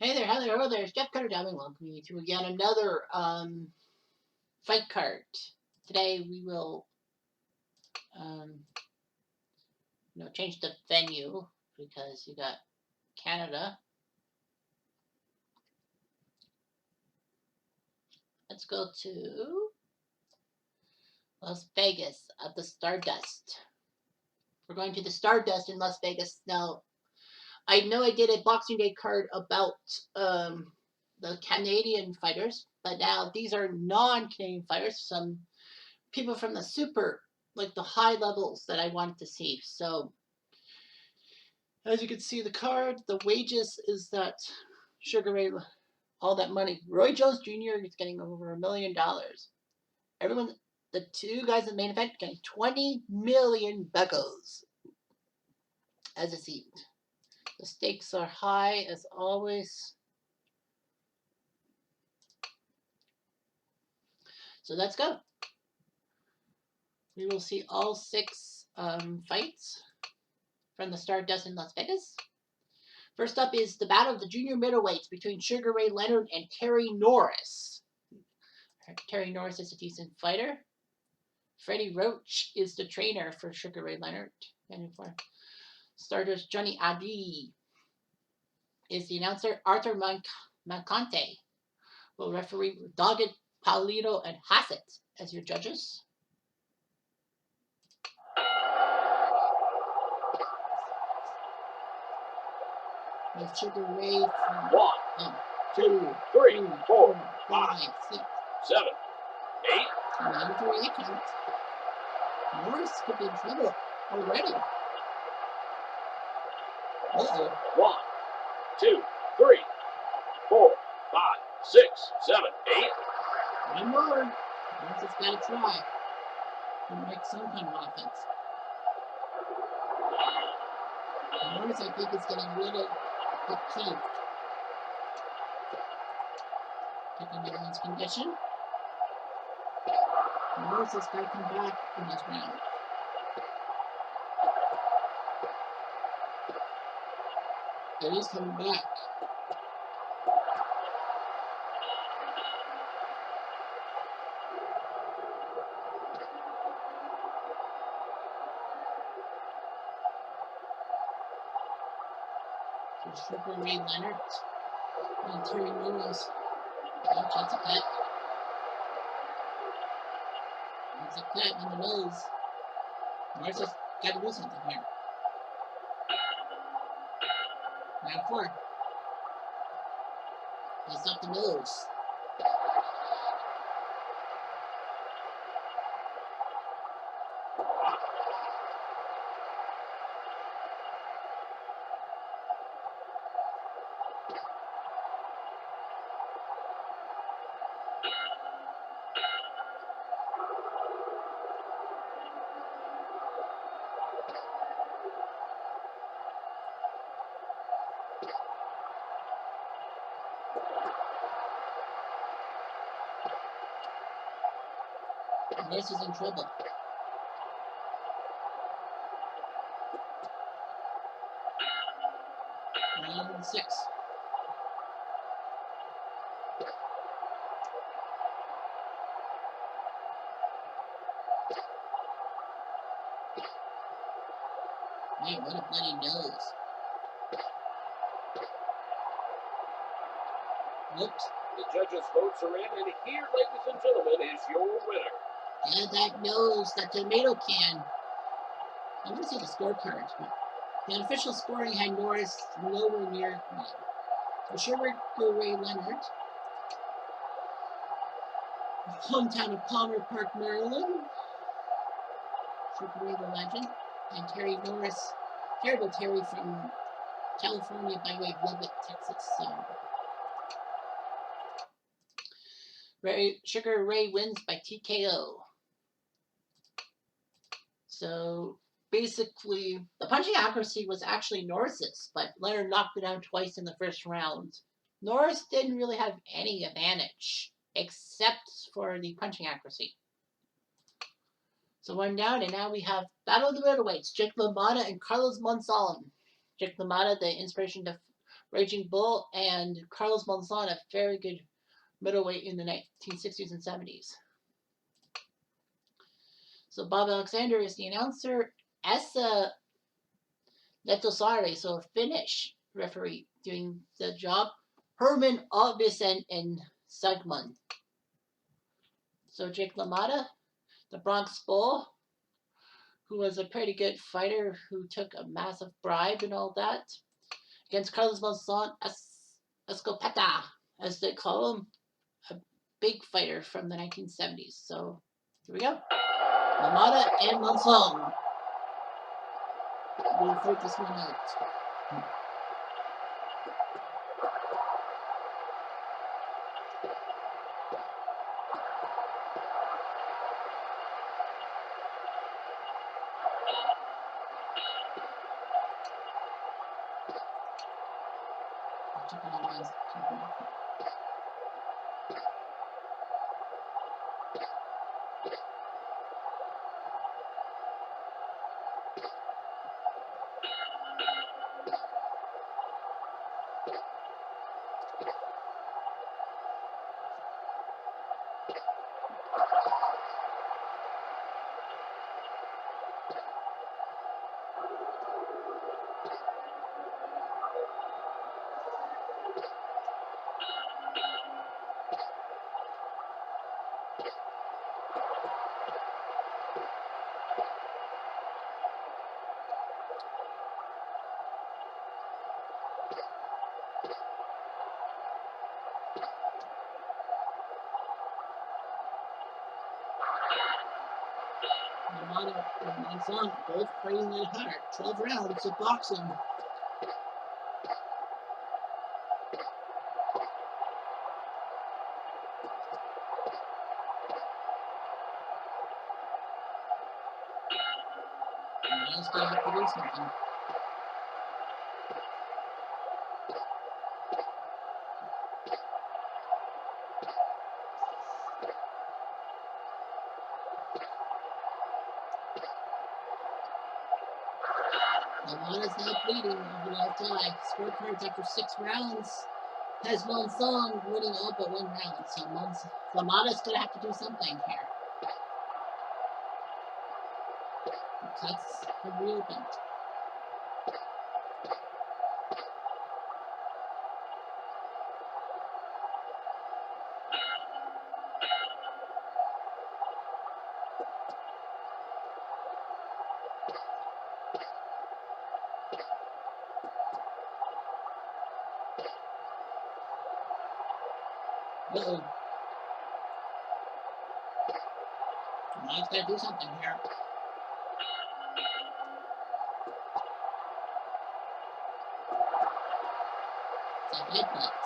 Hey there, hello there, it's Jeff Cutter Diamond. Welcome you to again another fight card. Today we will change the venue because you got Canada. Let's go to Las Vegas at the Stardust. We're going to the Stardust in Las Vegas. Now, I know I did a Boxing Day card about the Canadian fighters, but now these are non-Canadian fighters. Some people from the super, like the high levels that I wanted to see. So, as you can see, the card, the wages is that Sugar Ray, all that money. Roy Jones Jr. is getting over $1 million. Everyone, the two guys in the main event getting 20 million buckles. As it seemed. The stakes are high as always. So let's go. We will see all 6 fights from the Stardust in Las Vegas. First up is the battle of the junior middleweights between Sugar Ray Leonard and Terry Norris. Terry Norris is a decent fighter. Freddie Roach is the trainer for Sugar Ray Leonard. And for starters, Johnny Adi is the announcer. Arthur Mancante will referee Doggett, Paulito, and Hassett as your judges. With Sugar Ray from 1, 2, 3, 4, 5, 6, 7, 8. Mandatory 8 counts. Norris could be in trouble already. Uh-oh. 1, 2, 3, 4, 5, 6, 7, 8. One more. Norris has got to try to make some kind of offense. Norris, I think, is getting rid of the key. Taking everyone's condition. Norris has got to come back in this round. And he's coming back. So Sugar Ray Leonard and Terry Norris. No chance of that. It's a cut on the nose. Norris has got to do something here. Round 4. He's up the nose. Norris is in trouble. Round 6. Man, what a bloody nose. Whoops. The judges' votes are in, and here, ladies and gentlemen, is your winner. Yeah, that nose, that tomato can. I want to see the scorecards, but the official scoring had Norris nowhere near me. So Sugar Ray Leonard, hometown of Palmer Park, Maryland. Sugar Ray the legend. And Terry Norris, terrible Terry from California by way of Lubbock, Texas. So Sugar Ray wins by TKO. So basically, the punching accuracy was actually Norris's, but Leonard knocked it down twice in the first round. Norris didn't really have any advantage, except for the punching accuracy. So 1 down, and now we have Battle of the Middleweights, Jake LaMotta and Carlos Monsalve. Jake LaMotta, the inspiration to Raging Bull, and Carlos Monsanto, a very good middleweight in the 1960s and 70s. So Bob Alexander is the announcer. Essa Letosare, so a Finnish referee doing the job. Herman Augustin and Sigmund. So Jake LaMotta, the Bronx Bull, who was a pretty good fighter who took a massive bribe and all that, against Carlos Monson Escopeta, as they call him, a big fighter from the 1970s. So here we go. LaMotta and Monson will fight this one out. LaMotta and Monson both fighting really hard. 12 rounds of boxing. LaMotta's going to have to do something. LaMotta's not bleeding over that tie. Scorecards after 6 rounds has Monson winning all but 1 round. So LaMotta's going to have to do something here. That's the real event. Uh-oh. LaMotta's got to do something here. It's a headbutt.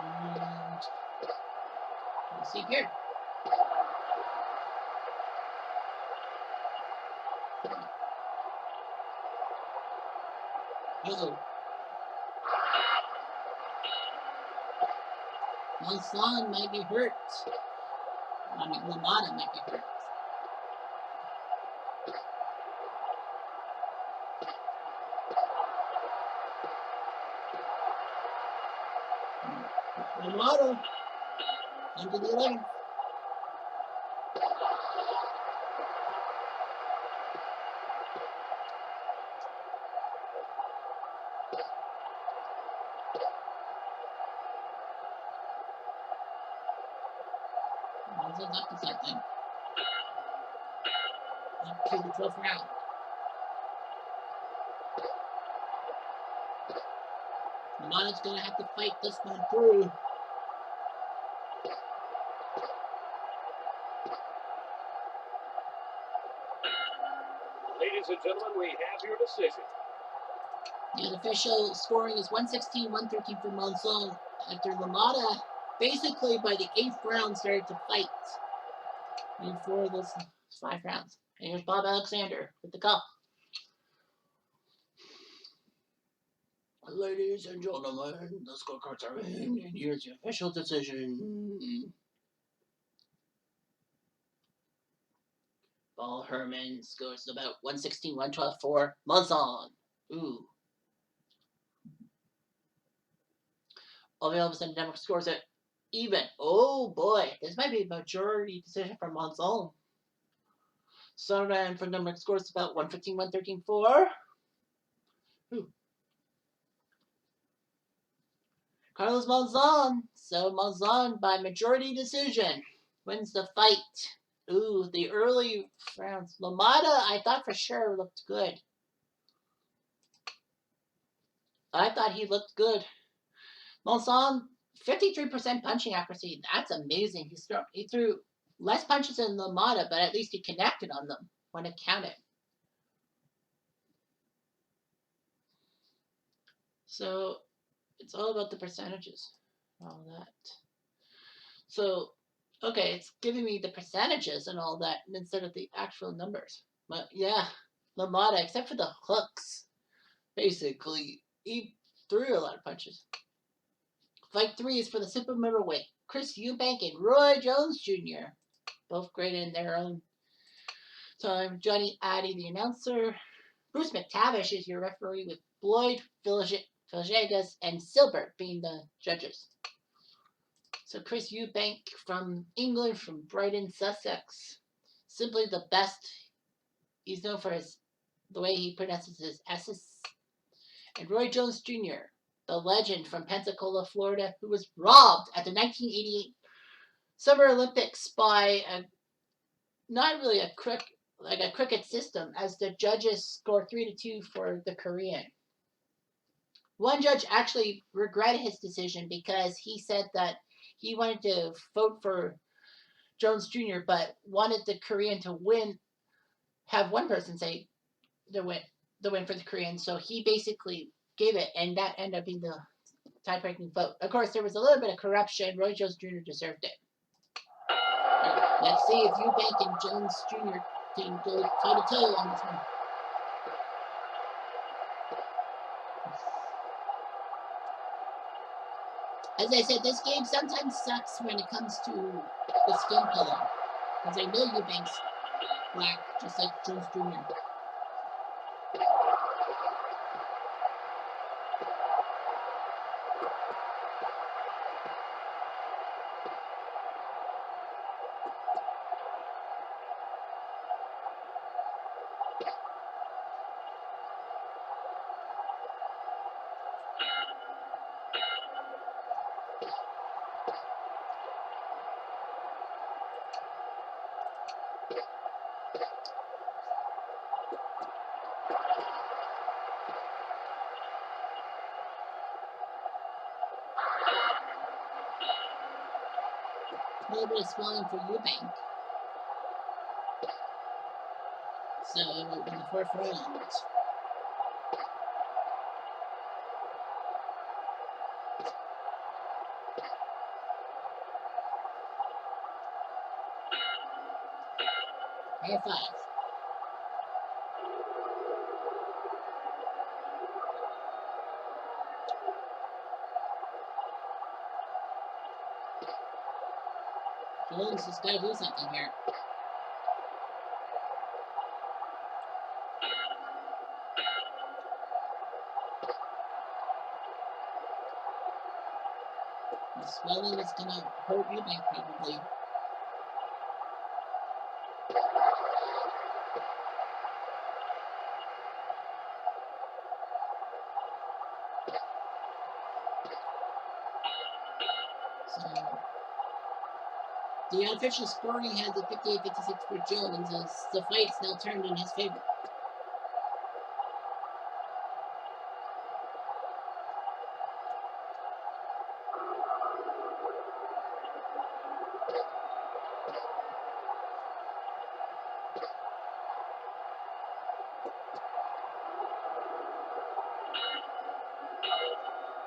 And let's see here. Uh-oh. Monson might be hurt. I mean, LaMotta might be hurt. LaMotta into the 11th. Monson's up to something. Up to the 12th round. LaMotta's going to have to fight this one through. Ladies and gentlemen, we have your decision. The official scoring is 116-113 for Monson after LaMotta basically by the 8th round started to fight in 4 of those 5 rounds. And here's Bob Alexander with the call. Ladies and gentlemen, the scorecards are in, and here's the official decision. Paul Herman scores about 116-112 for Monson. Ooh. All of a sudden, Denmark scores it even. Oh boy, this might be a majority decision for Monsanto. Sunderland for Denmark scores about 115, 113 for. Carlos Monzon. So Monzon by majority decision wins the fight. Ooh, the early rounds. LaMotta, I thought for sure looked good. I thought he looked good. Monzon, 53% punching accuracy. That's amazing. He threw less punches than LaMotta, but at least he connected on them when it counted. So it's all about the percentages. All that. So, okay, it's giving me the percentages and all that instead of the actual numbers. But yeah, LaMotta, except for the hooks, basically, he threw a lot of punches. Fight 3 is for the super middleweight. Chris Eubank and Roy Jones Jr. Both great in their own time. Johnny Addy, the announcer. Bruce McTavish is your referee with Floyd Villegas and Silbert being the judges. So Chris Eubank from England, from Brighton, Sussex. Simply the best. He's known for the way he pronounces his S's. And Roy Jones Jr., the legend from Pensacola, Florida, who was robbed at the 1988 Summer Olympics by not really a cricket system, as the judges scored 3-2 for the Korean. One judge actually regretted his decision because he said that he wanted to vote for Jones Jr., but wanted the Korean to win, have one person say the win for the Korean. So he basically gave it, and that ended up being the tie-breaking vote. Of course, there was a little bit of corruption. Roy Jones Jr. deserved it. Let's see if Eubank and Jones Jr. can go toe-to-toe on this one. As I said, this game sometimes sucks when it comes to the skin color. Because I know Eubank's black, just like Jones Jr. A little bit of swelling for Eubank. So, in the fourth round. High five. Jones has got to do something here. The swelling is going to hurt Eubank probably. So, the unofficial scoring has a 58-56 for Jones as the fight's now turned in his favor.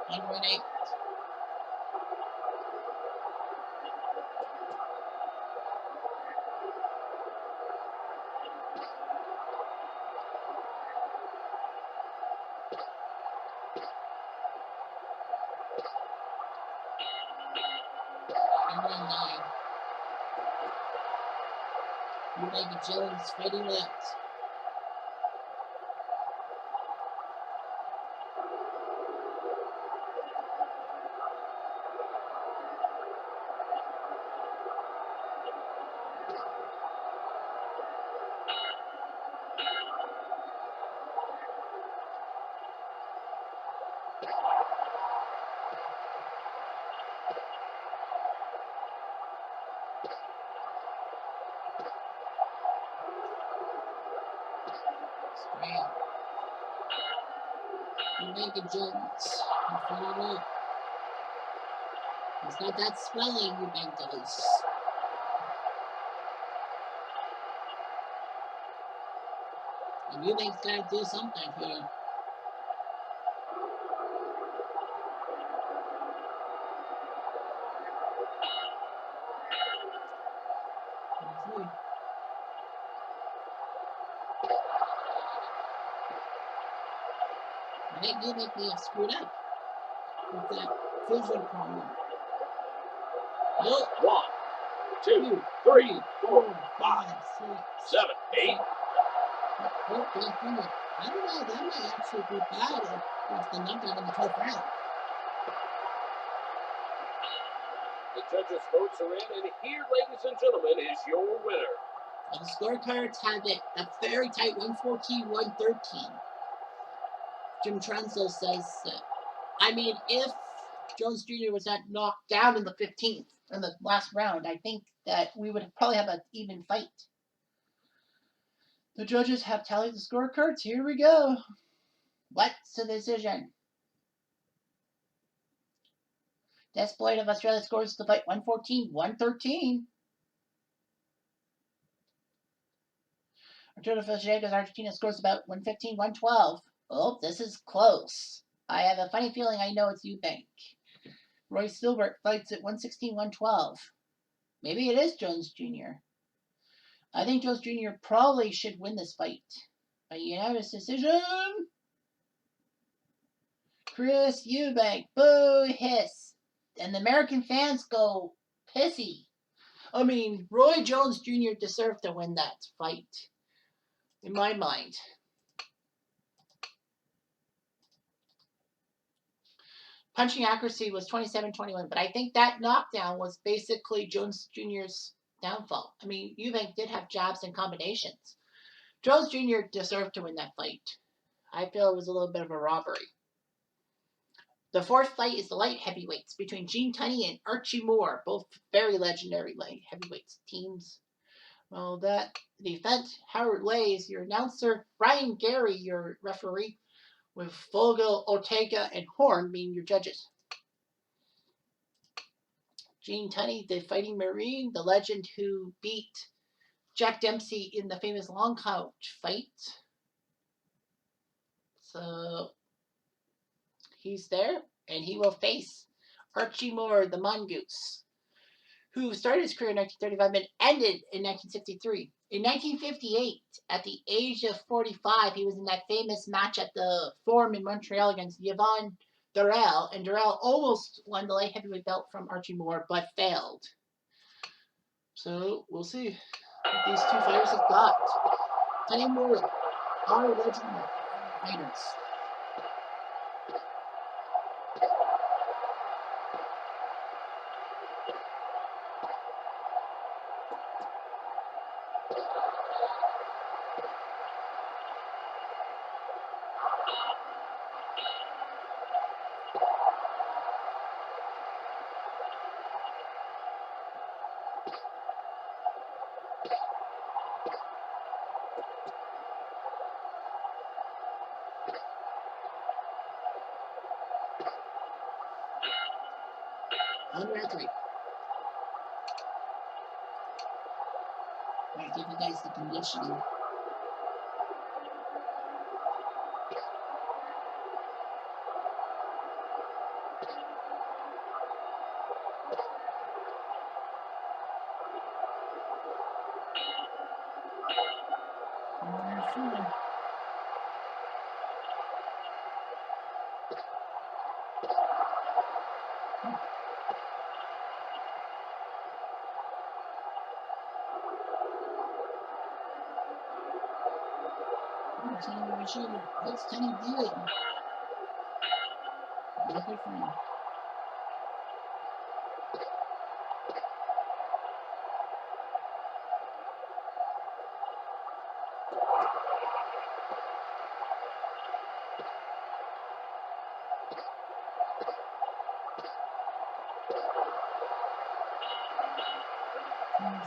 And 1-8. And 1-9. Eubank and Jones fighting it out. Eubank and Jones. It's not that swelling, Eubank does. And Eubank's got to do something here. I think Eubank may have screwed up with that vision problem. Nope. 1, 2, 3, 4, 5, 6, 7, 8. I don't know, that might actually be bad if the number in the 12th round. The judges' votes are in, and here, ladies and gentlemen, is your winner. And the scorecards have it a very tight 114-113. Jim Trenzo says, I mean, if Jones Jr. was not knocked down in the 15th, in the last round, I think that we would probably have an even fight. The judges have tallied the scorecards. Here we go. What's the decision? Despoiled of Australia scores the fight 114-113. Arturo Villegas, Argentina scores about 115-112. Oh, this is close. I have a funny feeling I know it's Eubank. Roy Silbert fights at 116-112. Maybe it is Jones Jr. I think Jones Jr. probably should win this fight. By unanimous decision. Chris Eubank. Boo, hiss. And the American fans go pissy. I mean, Roy Jones Jr. deserved to win that fight. In my mind. Punching accuracy was 27-21, but I think that knockdown was basically Jones Jr.'s downfall. I mean, Eubank did have jabs and combinations. Jones Jr. deserved to win that fight. I feel it was a little bit of a robbery. The fourth fight is the light heavyweights between Gene Tunney and Archie Moore, both very legendary light heavyweights teams. Well, the event, Howard Lays, your announcer, Brian Gary, your referee, with Vogel, Ortega, and Horn being your judges. Gene Tunney, the fighting Marine, the legend who beat Jack Dempsey in the famous long couch fight. So he's there, and he will face Archie Moore, the Mongoose, who started his career in 1935 and ended in 1963. In 1958, at the age of 45, he was in that famous match at the Forum in Montreal against Evander, and Durrell almost won the light heavyweight belt from Archie Moore, but failed. So we'll see what these two fighters have got. Tunney Moore are legendary fighters. On record. Might give you guys the conditioning. What's Tunney doing? Not good for him.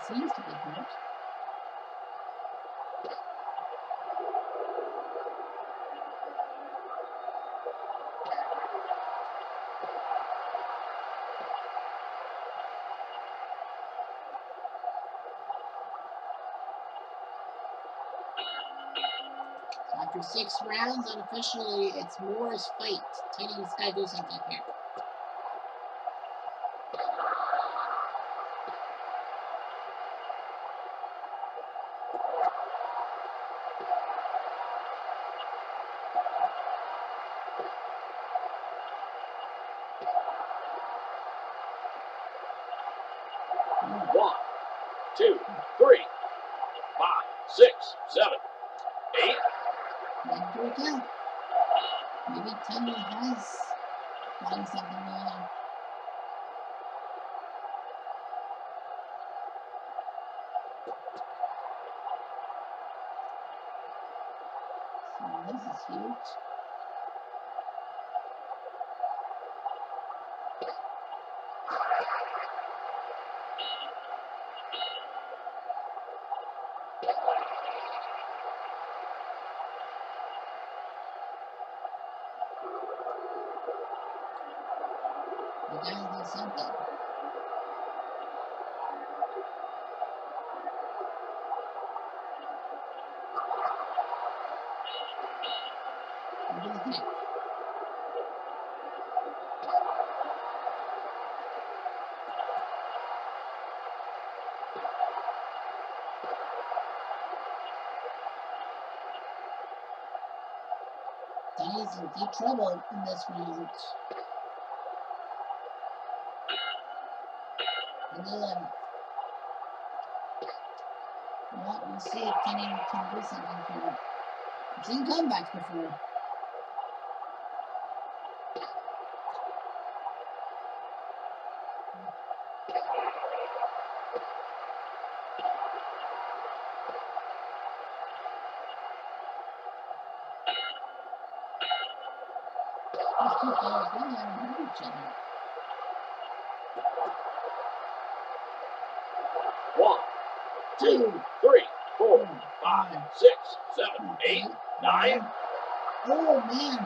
Seems to be hurt. After 6 rounds, unofficially, it's Moore's fight. Tunney's got to do something here. One, 2, 3, 5, 6, 7, 8. Maybe Tunney has gotten something going. So this is huge. We gotta do something. What do you think? Tunney's in deep trouble in this round. Well, we'll see if Tunney can do something here. I've seen comebacks before. These two players really haven't heard each other. 1, 2, 3, 4, 5, 6, 7, 8, 9. Oh man,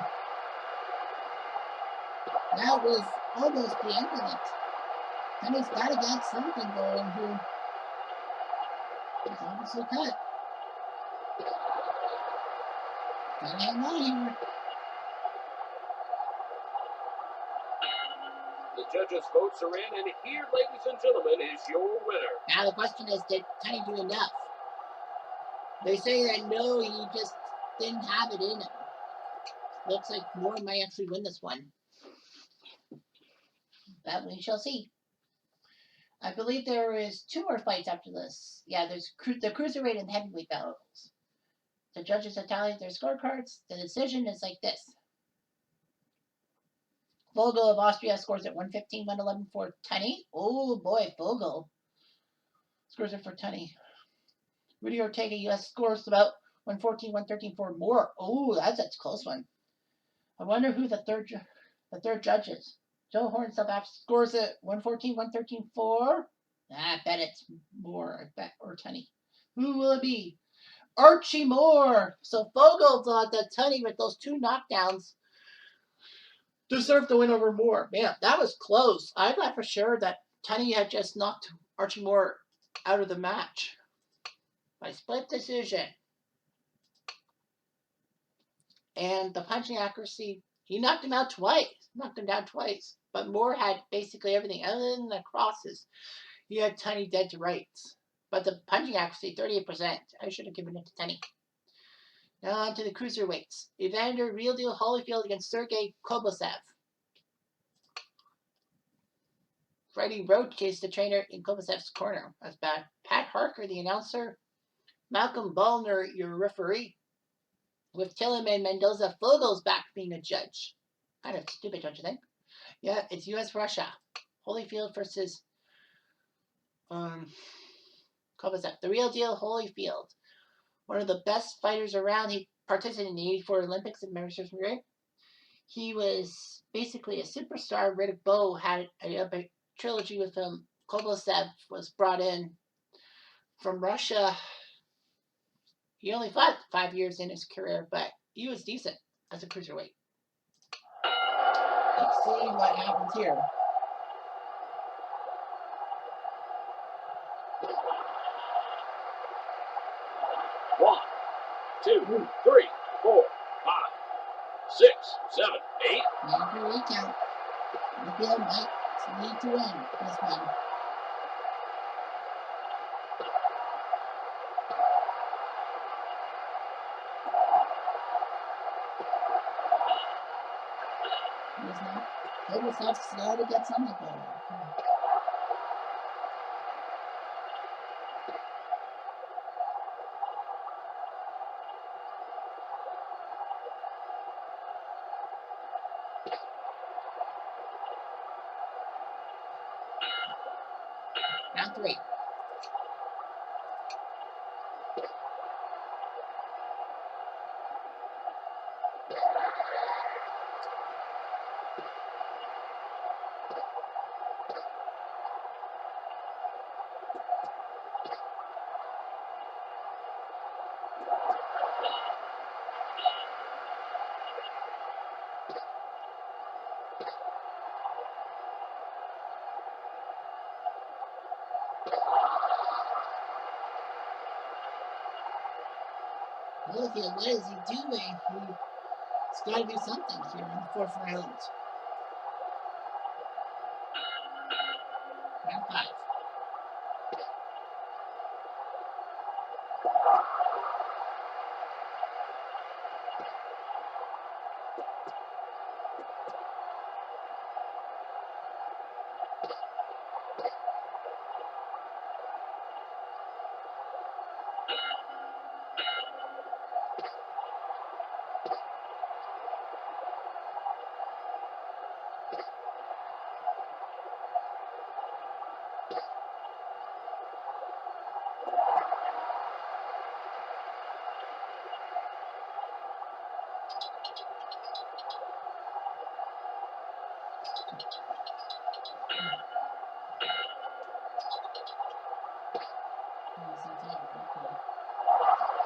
that was almost the end of it. Tunney's got to get something going here. He's obviously cut. Gotta hang on here. The judges' votes are in, and here, ladies and gentlemen, is your winner. Now the question is, did Tunney do enough? They say that no, he just didn't have it in him. Looks like Moore might actually win this one. That we shall see. I believe there is 2 more fights after this. Yeah, there's the cruiserweight and heavyweight battles. The judges have tallied their scorecards. The decision is like this. Vogel of Austria scores at 115, 111 for Tunney. Oh boy, Vogel scores it for Tunney. Rudy Ortega, US scores about 114, 113 for Moore. Oh, that's a close one. I wonder who the third judge is. Joe Horn South Africa scores at 114, 113 for. I bet it's Moore. I bet or Tunney. Who will it be? Archie Moore. So Vogel thought that Tunney with those 2 knockdowns deserved the win over Moore. Man, that was close. I thought for sure that Tunney had just knocked Archie Moore out of the match by split decision. And the punching accuracy, he knocked him out twice. Knocked him down twice. But Moore had basically everything other than the crosses. He had Tunney dead to rights. But the punching accuracy, 38%. I should have given it to Tunney. Now on to the cruiserweights. Evander, Real Deal Holyfield against Sergey Kovalev. Freddie Roach is the trainer in Kovalev's corner. That's bad. Pat Harker, the announcer. Malcolm Ballner, your referee. With Tilleman Mendoza Vogel's back being a judge. Kind of stupid, don't you think? Yeah, it's US-Russia. Holyfield versus Kovalev. The Real Deal Holyfield. One of the best fighters around. He participated in the 84 Olympics, if memory serves me right. He was basically a superstar. Riddick Bowe had a epic trilogy with him. Kovalev was brought in from Russia. He only fought 5 years in his career, but he was decent as a cruiserweight. Let's see what happens here. One, 2, 3, 4, 5, 6, 7, 8. Maybe we count. Holyfield might need to win this one. He's not. Kovalev's got to get something going. Round 3. Holyfield, what is he doing? He's got to do something here in the 4th round. Round 5.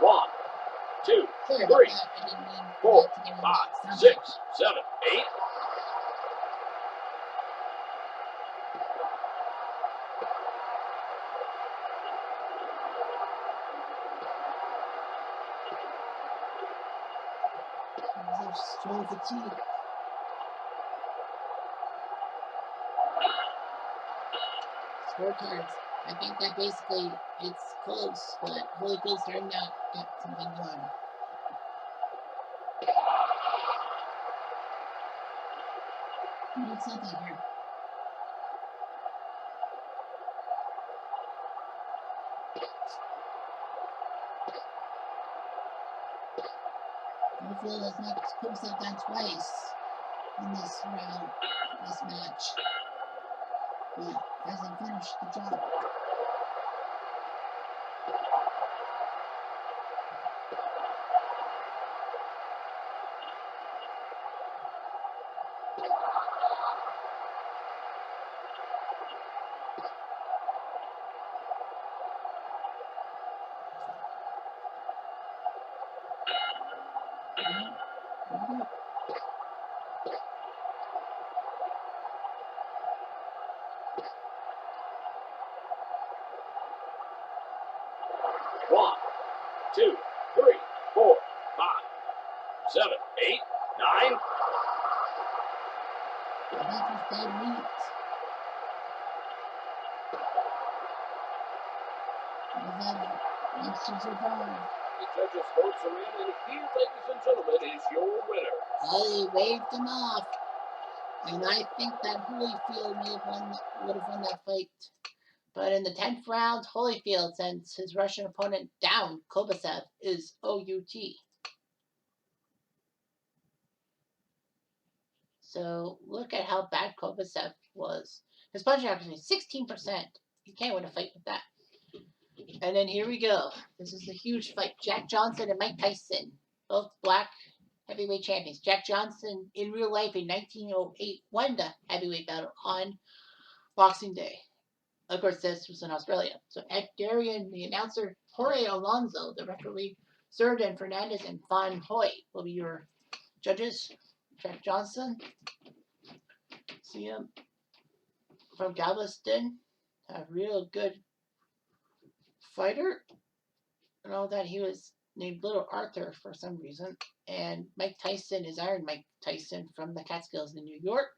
One, 2, 3, 4, 5, 6, 7, 8. Strong fatigue. Scorecards. I think that basically it's close, but Holyfield's starting to get something going. He needs something here. Holyfield has knocked himself down twice in this round, this match. But hasn't finished the job. One, 2, 3, 4, 5, 7, 8, 9. That was dead meat. Evander wants to survive. The judges' votes are in, and here, ladies and gentlemen, is your winner. Oh, he waved him off. And I think that Holyfield would have won that fight. But in the 10th round, Holyfield sends his Russian opponent down. Kovalev is OUT. So look at how bad Kovalev was. His punching accuracy, 16%. You can't win a fight with that. And then here we go. This is a huge fight. Jack Johnson and Mike Tyson. Both black heavyweight champions. Jack Johnson, in real life, in 1908, won the heavyweight battle on Boxing Day. Of course, this was in Australia. So Ed Darian, the announcer, Jorge Alonso, the referee, Zerdan Fernandez, and Van Hoy will be your judges. Jack Johnson, see him from Galveston, a real good fighter. I know that he was named Little Arthur for some reason. And Mike Tyson is Iron Mike Tyson from the Catskills in New York.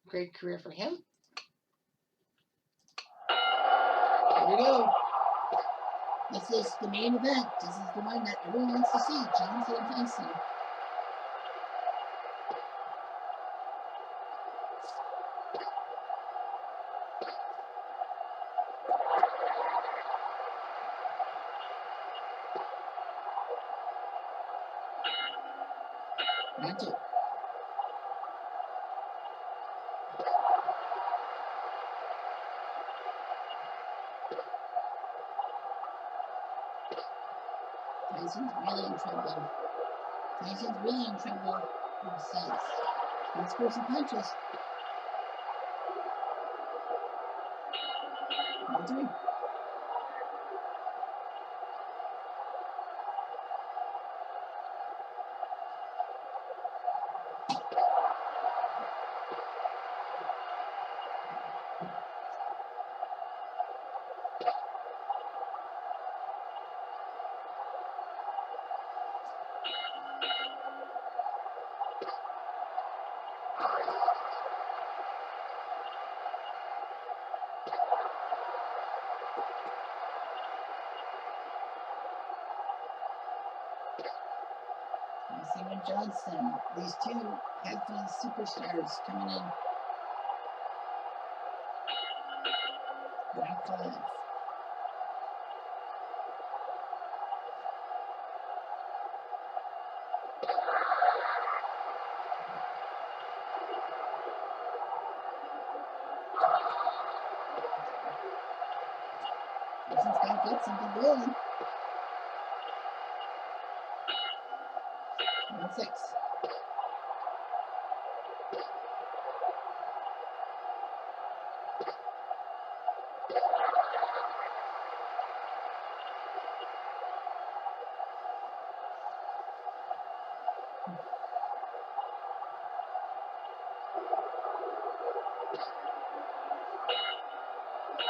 Great career for him. Here we go. This is the main event. This is the one that everyone wants to see. Johnson and Tyson. Round two. Tyson's really in trouble. Tyson's really in trouble. He says. He's for some punches. Round three. Tyson and Johnson. These two heavy superstars coming in. Round five. Tyson's got to get something going. Round six.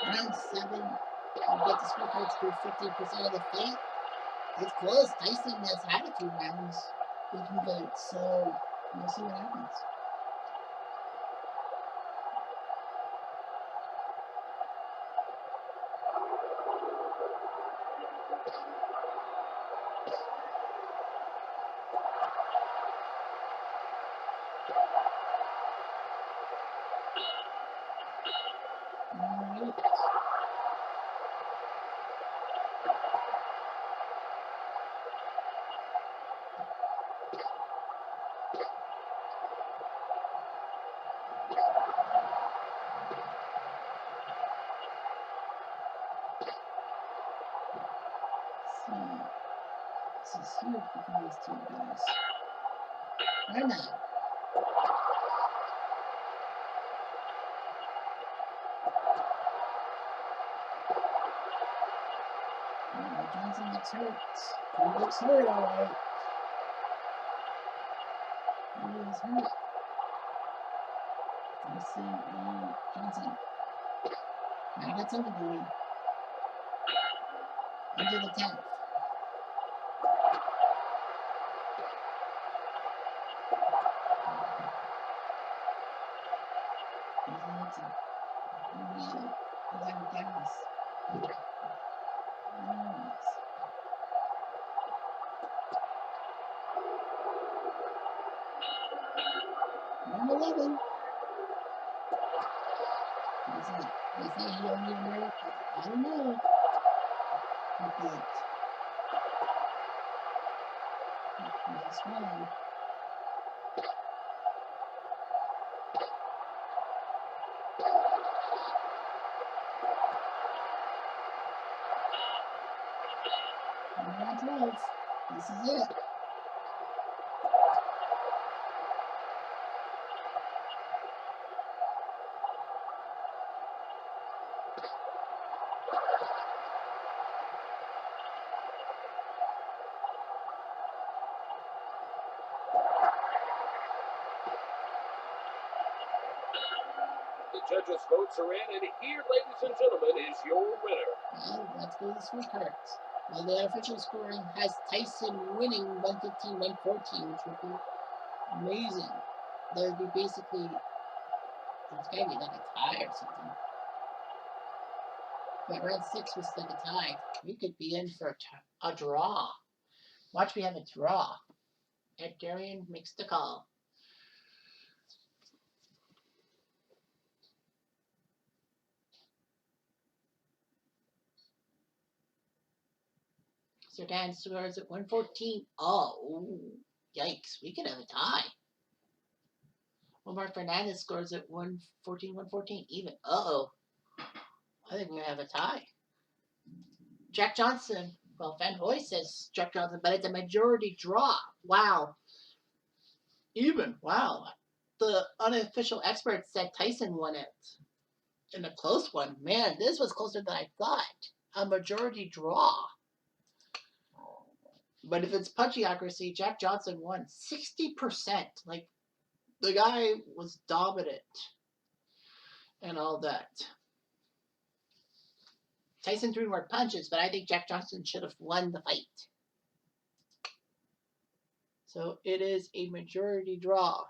Round seven. You get the scorecards for 50% of the fight. It's close. Tyson has had a few rounds looking good, so we'll see what happens. Alright. So, this is huge between these two guys. Right now. Johnson looks hurt. He looks hurt, alright. He is hurt. Tyson and Johnson. Now I got something going. Into the 10th. Round 11. They say he only in America. I don't know. But he's fine. Round 12. This is it. The judges' votes are in, and here, ladies and gentlemen, is your winner. Well, let's go to the sweethearts. Well, the official scoring has Tyson winning 115-114, which would be amazing. That would be basically, it's gotta be like a tie or something. But round 6 was like a tie. We could be in for a draw. Watch me have a draw. Ed Darian makes the call. Sergey scores at 114. Oh, yikes. We could have a tie. Omar Fernandez scores at 114-114 even. Uh-oh. I think we have a tie. Jack Johnson. Well, Van Hoy says Jack Johnson, but it's a majority draw. Wow. Even. Wow. The unofficial experts said Tyson won it. In a close one. Man, this was closer than I thought. A majority draw. But if it's punchy accuracy, Jack Johnson won 60%. Like, the guy was dominant and all that. Tyson threw more punches, but I think Jack Johnson should have won the fight. So it is a majority draw.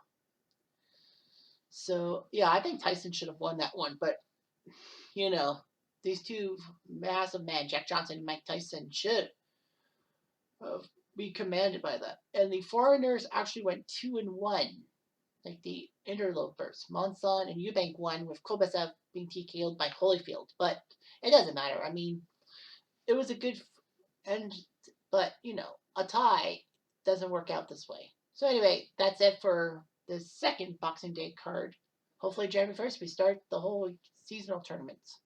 So, yeah, I think Tyson should have won that one. But, you know, these two massive men, Jack Johnson and Mike Tyson, should be commanded by that. And the foreigners actually went 2-1. Like the interlopers. Monsanto and Eubank won with Kovalev being TKO'd by Holyfield. But it doesn't matter. I mean, it was a good end, but, you know, a tie doesn't work out this way. So anyway, that's it for the second Boxing Day card. Hopefully January 1st we start the whole seasonal tournaments.